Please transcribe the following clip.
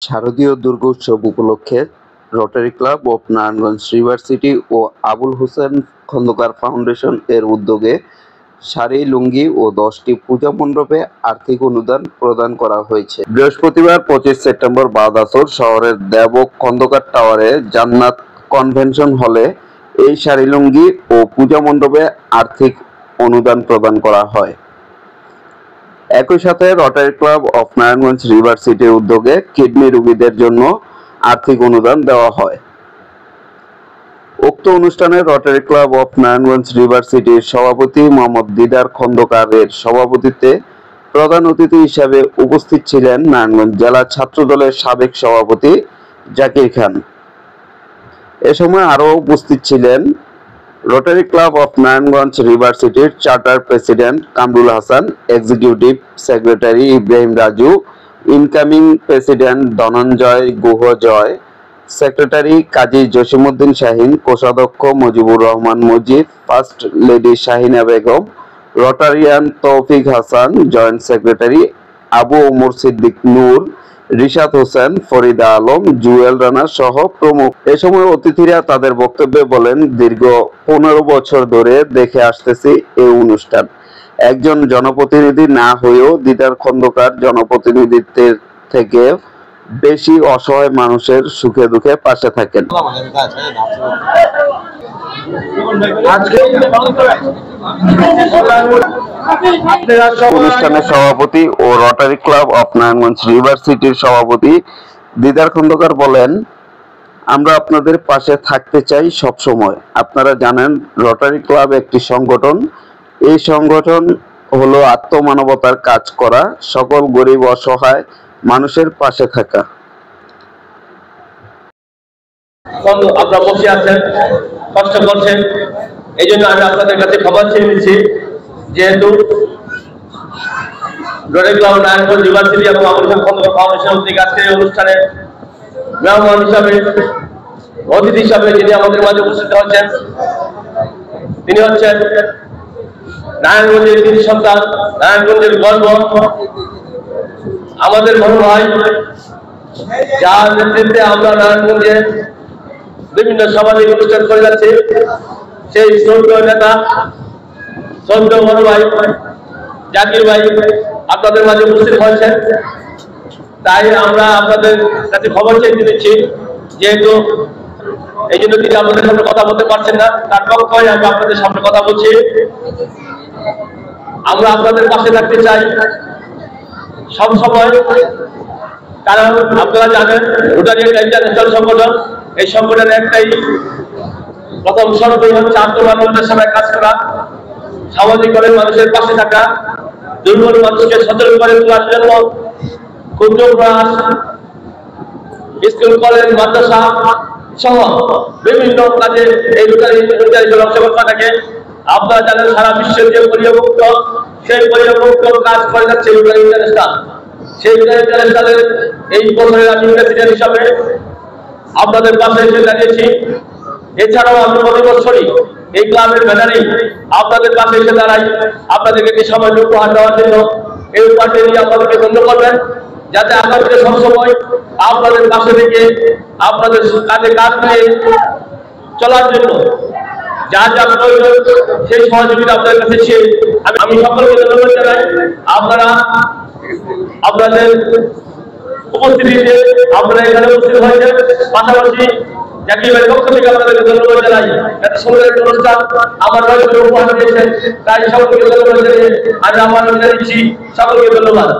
শারদীয় দুর্গোৎসব উপলক্ষে Rotary club of Narayanganj river city ও আবুল হোসেন খন্দকার ফাউন্ডেশন এর উদ্যোগে শাড়ি, লুঙ্গি ও 10টি পূজা মণ্ডপে আর্থিক অনুদান প্রদান করা হয়েছে। বৃহস্পতিবার 25 সেপ্টেম্বর বাদ আসর শহরের দেবক খন্দকার টাওয়ারে জান্নাত কনভেনশন হলে এই শাড়ি, লুঙ্গি ও পূজা মণ্ডপে আর্থিক অনুদান প্রদান করা হয়। একই সাথে rotary club of Narayanganj river সিটির উদ্যোগে কিডনি রোগীদের জন্য আর্থিক অনুদান দেওয়া হয়। উক্ত অনুষ্ঠানে rotary club of Narayanganj river সিটির সভাপতি মোহাম্মদ দিদার খন্দকারের সভাপতিত্বে প্রধান অতিথি হিসেবে উপস্থিত ছিলেন নারায়ণগঞ্জ জেলা ছাত্রদলের সাবেক সভাপতি জাকির খান। এ সময় আরও উপস্থিত ছিলেন Rotary club of Narayanganj river সিটির charter president Kamrul Hasan, executive secretary Ibrahim Raju, incoming president Dhananjay Guha Joy, secretary Kazi Jasimuddin Shahin, কোষাধ্যক্ষ Mujibur Rahman Mujib, first lady Shahina Begum, Rotarian Toufiq Hasan, joint secretary Abu Omar Siddique Noor, Rishad Hossain, Farida Alam, Jewel Rana সহ প্রমুখ। এ সময় অতিথিরা তাদের বক্তব্যে বলেন, দীর্ঘ 15 বছর ধরে দেখে আসতেছি এই অনুষ্ঠান। একজন জনপ্রতিনিধি না হয়েও দিদার খন্দকার জনপ্রতিনিধিত্বের থেকে বেশি অসহায় মানুষের সুখে দুঃখে পাশে থাকেন। অনুষ্ঠানের সভাপতি ও Rotary club of Narayanganj river সিটির সভাপতি দিদার খন্দকার বলেন, আমরা আপনাদের পাশে থাকতে চাই সব সময়। আপনারা জানেন রোটারি ক্লাব একটি সংগঠন। এই সংগঠন হলো আত্মমানবতার কাজ করা, সকল গরিব অসহায় মানুষের পাশে থাকা। আপনারা বসে আছেন, কষ্ট করছেন, এই জন্য আমি আপনাদের কাছে খবর চেয়ে নিচ্ছি, যেহেতু rotary club Narayanganj river city এবং আবুল হোসেন খন্দকার ফাউন্ডেশন থেকে আজকের এই অনুষ্ঠানে মেহমান হিসাবে, অতিথি হিসাবে যিনি আমাদের মাঝে উপস্থিত হচ্ছেন, তিনি হচ্ছেন নারায়ণগঞ্জের কৃতি সন্তান, নারায়ণগঞ্জের গর্ব, আমাদের বড় ভাই, যার নেতৃত্বে আমরা নারায়ণগঞ্জে বিভিন্ন সামাজিক অনুষ্ঠান করে যাচ্ছি। সেই শ্রদ্ধেয় নেতা, শ্রদ্ধেয় বড় ভাই জাকির ভাই আপনাদের মাঝে উপস্থিত হয়েছেন। তাই আমরা আপনাদের কাছে খবর চেয়ে দিচ্ছি, যেহেতু এই জন্য তিনি আপনাদের সামনে কথা বলতে পারছেন না, তার পক্ষে আমি আপনাদের সামনে কথা বলছি। আমরা আপনাদের পাশে থাকতে চাই সব সময়, কারণ আপনারা জানেন রোটারি একটা ইন্টারন্যাশনাল সংগঠন। এই সংগঠনের একটাই প্রথম শর্তই হচ্ছে আত্মমানবতার সেবায় কাজ করা, সামাজিকভাবে মানুষের পাশে থাকা, দুর্বল মানুষকে সচেতন করে তোলার জন্য ক্ষুদ্র প্রয়াস, স্কুল, কলেজ, মাদ্রাসা সহ বিভিন্ন কাজে এই রোটারি অংশগ্রহণ করে থাকে। আপনারা জানেন সারা বিশ্বের যে পরিবর্তন, সেই পরিবর্তন কাজ করে যাচ্ছে রোটারি ইন্টারন্যাশনাল। সেই রোটারি ইন্টারন্যাশনালের এই বছরের আমি প্রেসিডেন্ট হিসাবে আপনাদের পাশে এসে দাঁড়িয়েছি। এছাড়াও আমি প্রতি বছরই এই ক্লাবের ব্যানারে আপনাদের পাশে এসে দাঁড়াই, আপনাদেরকে একটি সামান্য উপহার দেওয়ার জন্য। এই উপহারটি নিয়ে আপনাদেরকে ধন্য করবেন, যাতে আপনাদেরকে সবসময় আপনাদের পাশে থেকে আপনাদের কাজে কাজ নিয়ে চলার জন্য যা যা প্রয়োজন সেই সহযোগিতা আপনাদের কাছে চেয়ে আমি সকলকে ধন্যবাদ জানাই। আপনারা আপনাদের উপস্থিতিতে আপনারা এখানে উপস্থিত হয়েছেন, পাশাপাশি জাকির ভাইয়ের পক্ষ থেকে আপনাদেরকে ধন্যবাদ জানাই। এত সুন্দর একটা অনুষ্ঠান আমার উপহার দিয়েছেন, তাই সকলকে ধন্যবাদ জানিয়ে আমি আমার দিচ্ছি। সকলকে ধন্যবাদ।